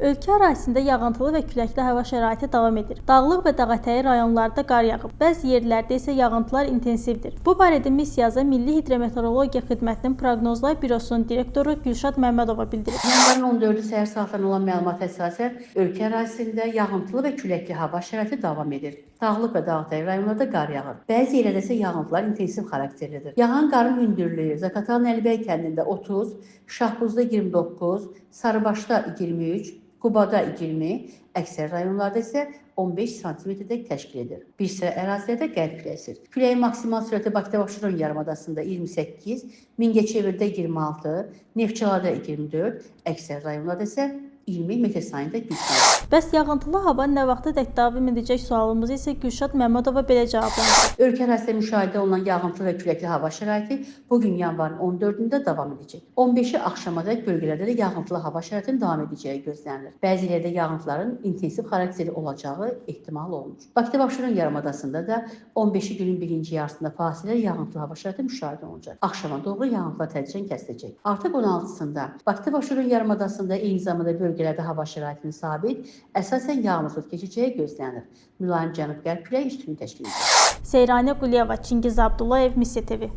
Ölkə ərazisində yağıntılı və küləkli hava şəraiti davam edir. Dağlıq və dağətəyi rayonlarda qar yağıb, bəzi yerlərdə isə yağıntılar intensivdir. Bu barədə Missiyazı Milli Hidrometeorologiya Xidmətinin Proqnozlar Bürosunun direktoru Gülşad Məmmədova bildirib. Yanvarın 14-ü səhər saatlarına olan məlumata əsasən ölkə ərazisində yağıntılı və küləkli hava şəraiti davam edir. Dağlıq və dağətəyi rayonlarda qar yağır. Bəzi yerlərdə isə yağıntılar intensiv xarakterlidir. Yağan qarın hündürlüyü Zaqatala Nəlbəy kəndində 30, Şahbuzda 29, Sarıbaşda 23, Qubada 20, əksər rayonlarda isə 15 sm-dək təşkil edir. Bir sıra ərazilərdə qərb küləyi əsir. Küləyin maksimal sürəti Bakıda Abşeron yarımadasında 28, Mingəçevirdə 26, Neftçalada 24, əksər rayonlarda isə 20 metr/saniyədə güclənir. Bəs yağıntılı hava nə vaxtadək davam edəcək sualımızı isə Gülşad Məmmədova belə cavablandırır. Ölkə ərazisində müşahidə olunan yağıntılı və küləkli hava şəraiti bugün yanvarın 14-də davam edəcək. 15-i axşamadək bölgələrdə də yağıntılı hava şəraitinin davam edəcəyi gözlənilir. Bəzi yerlərdə yağıntıların intensiv xarakteri olacağı ehtimal olunur. Bakıda Abşeron yarımadasında da 15-i günün birinci yarısında fasiləli yağıntılı hava şəraiti müşahidə olunacaq. Axşama doğru yağıntılar tədricən kəsiləcək. Artıq 16-sında Bakıda Abşeron yarımadasında eyni zamanda bölgələrdə hava şəraitinin sabit, əsasən yağmursuz keçəcəyi gözlənilir. Mülayim cənub-qərb küləyi üstünlük təşkil edəcək. Seyranə Quliyeva, Çingiz Abdullayev, Missiya TV.